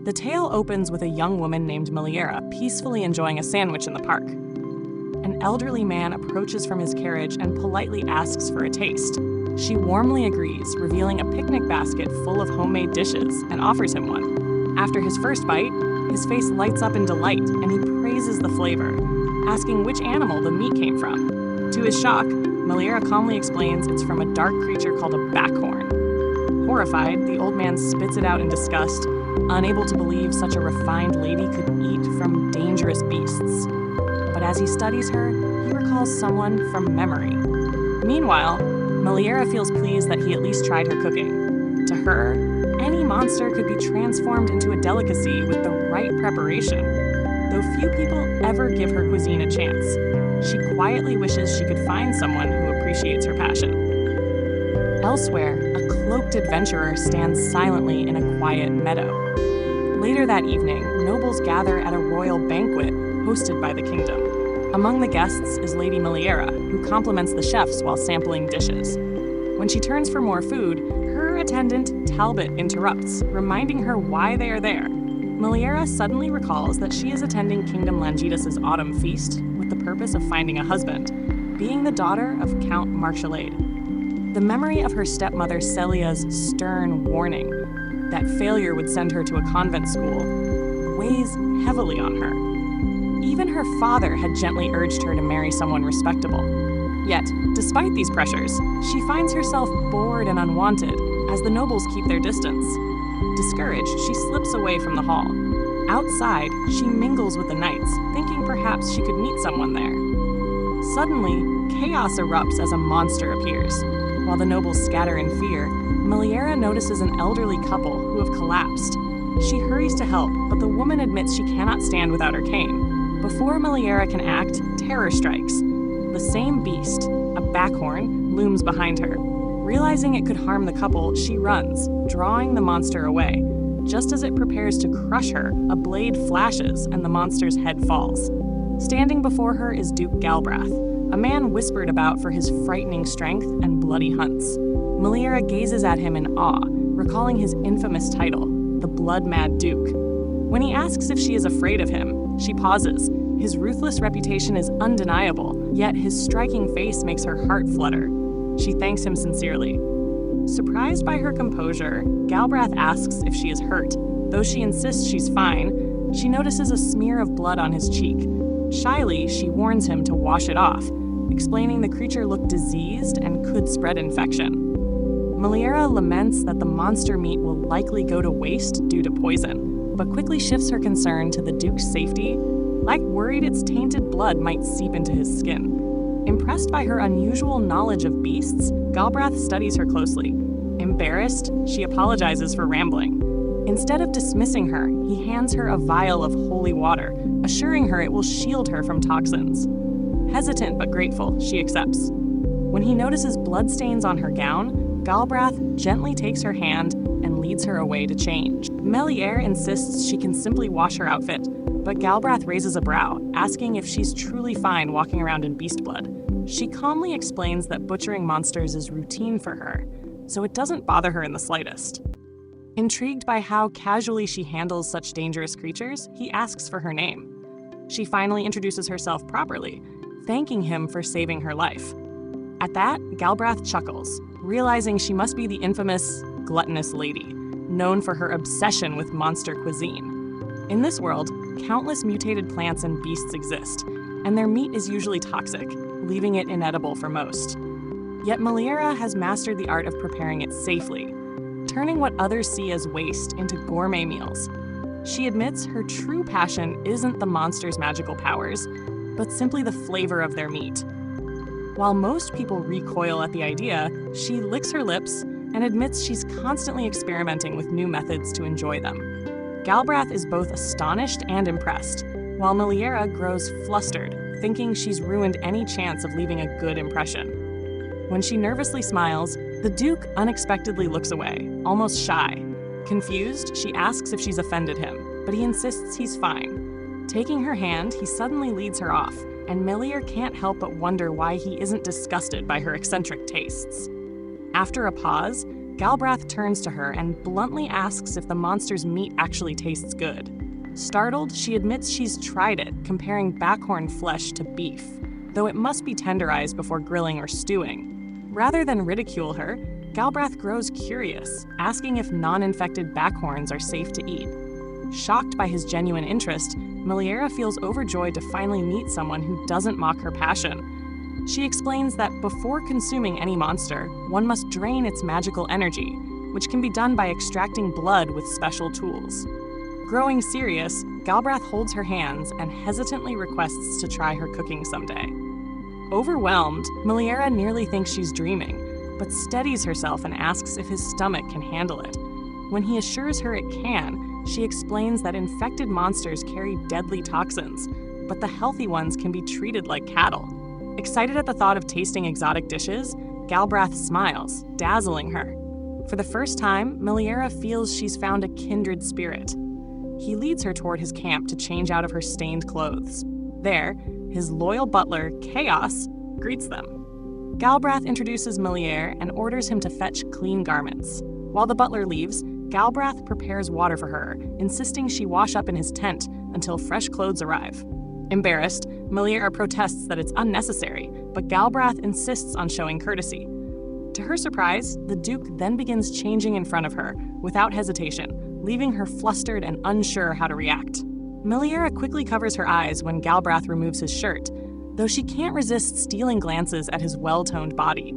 The tale opens with a young woman named Meliera peacefully enjoying a sandwich in the park. An elderly man approaches from his carriage and politely asks for a taste. She warmly agrees, revealing a picnic basket full of homemade dishes, and offers him one. After his first bite, his face lights up in delight, and he praises the flavor, asking which animal the meat came from. To his shock, Meliera calmly explains it's from a dark creature called a backhorn. Horrified, the old man spits it out in disgust, unable to believe such a refined lady could eat from dangerous beasts. But as he studies her, he recalls someone from memory. Meanwhile, Meliera feels pleased that he at least tried her cooking. To her, any monster could be transformed into a delicacy with the right preparation. Though few people ever give her cuisine a chance, she quietly wishes she could find someone who appreciates her passion. Elsewhere, a cloaked adventurer stands silently in a quiet meadow. Later that evening, nobles gather at a royal banquet hosted by the kingdom. Among the guests is Lady Meliera, who compliments the chefs while sampling dishes. When she turns for more food, her attendant, Talbot, interrupts, reminding her why they are there. Meliera suddenly recalls that she is attending Kingdom Langidas's autumn feast with the purpose of finding a husband, being the daughter of Count Marchelade. The memory of her stepmother Celia's stern warning that failure would send her to a convent school weighs heavily on her. Even her father had gently urged her to marry someone respectable. Yet, despite these pressures, she finds herself bored and unwanted as the nobles keep their distance. Discouraged, she slips away from the hall. Outside, she mingles with the knights, thinking perhaps she could meet someone there. Suddenly, chaos erupts as a monster appears. While the nobles scatter in fear, Meliera notices an elderly couple who have collapsed. She hurries to help, but the woman admits she cannot stand without her cane. Before Meliera can act, terror strikes. The same beast, a backhorn, looms behind her. Realizing it could harm the couple, she runs, drawing the monster away. Just as it prepares to crush her, a blade flashes and the monster's head falls. Standing before her is Duke Galbraith, a man whispered about for his frightening strength and bloody hunts. Meliera gazes at him in awe, recalling his infamous title, the Blood-Mad Duke. When he asks if she is afraid of him, she pauses. His ruthless reputation is undeniable, yet his striking face makes her heart flutter. She thanks him sincerely. Surprised by her composure, Galbraith asks if she is hurt. Though she insists she's fine, she notices a smear of blood on his cheek. Shyly, she warns him to wash it off, explaining the creature looked diseased and could spread infection. Meliera laments that the monster meat will likely go to waste due to poison, but quickly shifts her concern to the Duke's safety, like worried its tainted blood might seep into his skin. Impressed by her unusual knowledge of beasts, Galbraith studies her closely. Embarrassed, she apologizes for rambling. Instead of dismissing her, he hands her a vial of holy water, assuring her it will shield her from toxins. Hesitant but grateful, she accepts. When he notices bloodstains on her gown, Galbraith gently takes her hand and leads her away to change. Meliera insists she can simply wash her outfit, but Galbraith raises a brow, asking if she's truly fine walking around in beast blood. She calmly explains that butchering monsters is routine for her, so it doesn't bother her in the slightest. Intrigued by how casually she handles such dangerous creatures, he asks for her name. She finally introduces herself properly, thanking him for saving her life. At that, Galbraith chuckles, realizing she must be the infamous gluttonous lady, known for her obsession with monster cuisine. In this world, countless mutated plants and beasts exist, and their meat is usually toxic, leaving it inedible for most. Yet Meliera has mastered the art of preparing it safely, turning what others see as waste into gourmet meals. She admits her true passion isn't the monster's magical powers, but simply the flavor of their meat. While most people recoil at the idea, she licks her lips and admits she's constantly experimenting with new methods to enjoy them. Galbraith is both astonished and impressed, while Meliera grows flustered, thinking she's ruined any chance of leaving a good impression. When she nervously smiles, the Duke unexpectedly looks away, almost shy. Confused, she asks if she's offended him, but he insists he's fine. Taking her hand, he suddenly leads her off, and Meliera can't help but wonder why he isn't disgusted by her eccentric tastes. After a pause, Galbraith turns to her and bluntly asks if the monster's meat actually tastes good. Startled, she admits she's tried it, comparing backhorn flesh to beef, though it must be tenderized before grilling or stewing. Rather than ridicule her, Galbraith grows curious, asking if non-infected backhorns are safe to eat. Shocked by his genuine interest, Meliera feels overjoyed to finally meet someone who doesn't mock her passion. She explains that before consuming any monster, one must drain its magical energy, which can be done by extracting blood with special tools. Growing serious, Galbraith holds her hands and hesitantly requests to try her cooking someday. Overwhelmed, Meliera nearly thinks she's dreaming, but steadies herself and asks if his stomach can handle it. When he assures her it can, she explains that infected monsters carry deadly toxins, but the healthy ones can be treated like cattle. Excited at the thought of tasting exotic dishes, Galbraith smiles, dazzling her. For the first time, Meliera feels she's found a kindred spirit. He leads her toward his camp to change out of her stained clothes. There, his loyal butler, Chaos, greets them. Galbraith introduces Meliera and orders him to fetch clean garments. While the butler leaves, Galbraith prepares water for her, insisting she wash up in his tent until fresh clothes arrive. Embarrassed, Meliera protests that it's unnecessary, but Galbraith insists on showing courtesy. To her surprise, the Duke then begins changing in front of her, without hesitation, leaving her flustered and unsure how to react. Meliera quickly covers her eyes when Galbraith removes his shirt, though she can't resist stealing glances at his well-toned body.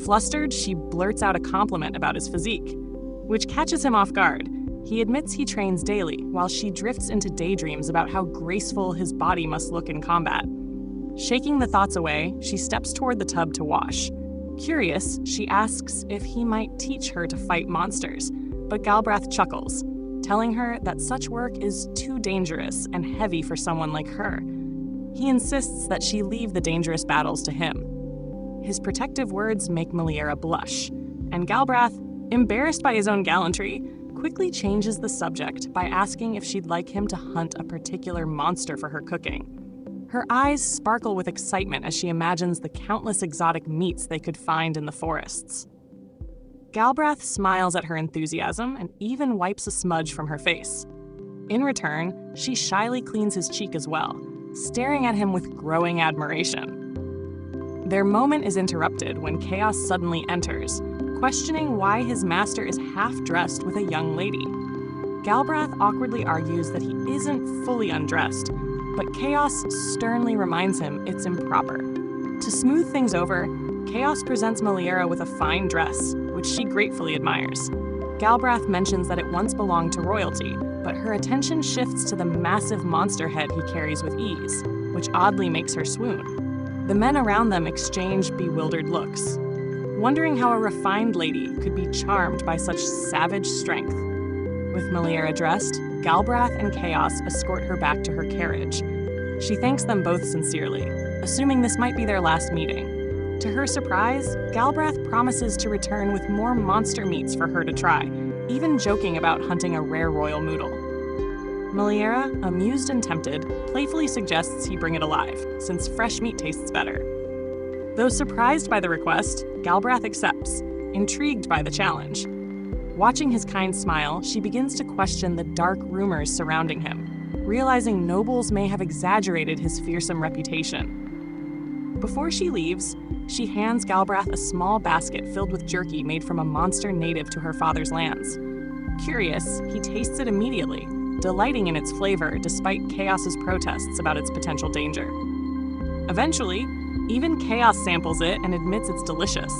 Flustered, she blurts out a compliment about his physique, which catches him off guard. He admits he trains daily, while she drifts into daydreams about how graceful his body must look in combat. Shaking the thoughts away, she steps toward the tub to wash. Curious, she asks if he might teach her to fight monsters, but Galbraith chuckles, telling her that such work is too dangerous and heavy for someone like her. He insists that she leave the dangerous battles to him. His protective words make Meliera blush, and Galbraith, embarrassed by his own gallantry, quickly changes the subject by asking if she'd like him to hunt a particular monster for her cooking. Her eyes sparkle with excitement as she imagines the countless exotic meats they could find in the forests. Galbraith smiles at her enthusiasm and even wipes a smudge from her face. In return, she shyly cleans his cheek as well, staring at him with growing admiration. Their moment is interrupted when Chaos suddenly enters, questioning why his master is half-dressed with a young lady. Galbraith awkwardly argues that he isn't fully undressed, but Chaos sternly reminds him it's improper. To smooth things over, Chaos presents Meliera with a fine dress, which she gratefully admires. Galbraith mentions that it once belonged to royalty, but her attention shifts to the massive monster head he carries with ease, which oddly makes her swoon. The men around them exchange bewildered looks, wondering how a refined lady could be charmed by such savage strength. With Meliera dressed, Galbraith and Chaos escort her back to her carriage. She thanks them both sincerely, assuming this might be their last meeting. To her surprise, Galbraith promises to return with more monster meats for her to try, even joking about hunting a rare royal moodle. Meliera, amused and tempted, playfully suggests he bring it alive, since fresh meat tastes better. Though surprised by the request, Galbraith accepts, intrigued by the challenge. Watching his kind smile, she begins to question the dark rumors surrounding him, realizing nobles may have exaggerated his fearsome reputation. Before she leaves, she hands Galbraith a small basket filled with jerky made from a monster native to her father's lands. Curious, he tastes it immediately, delighting in its flavor despite Chaos's protests about its potential danger. Eventually, even Chaos samples it and admits it's delicious.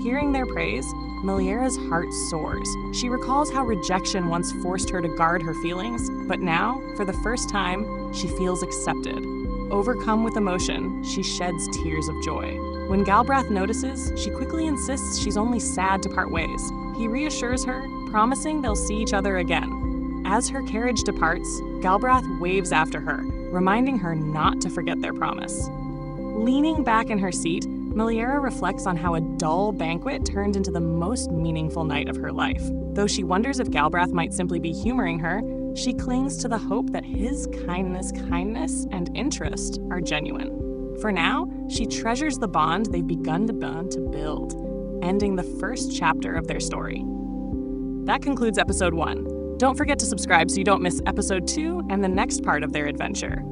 Hearing their praise, Meliera's heart soars. She recalls how rejection once forced her to guard her feelings, but now, for the first time, she feels accepted. Overcome with emotion, she sheds tears of joy. When Galbraith notices, she quickly insists she's only sad to part ways. He reassures her, promising they'll see each other again. As her carriage departs, Galbraith waves after her, reminding her not to forget their promise. Leaning back in her seat, Meliera reflects on how a dull banquet turned into the most meaningful night of her life. Though she wonders if Galbraith might simply be humoring her, she clings to the hope that his kindness, and interest are genuine. For now, she treasures the bond they've begun to build. ending the first chapter of their story. That concludes episode 1. Don't forget to subscribe so you don't miss episode 2 and the next part of their adventure.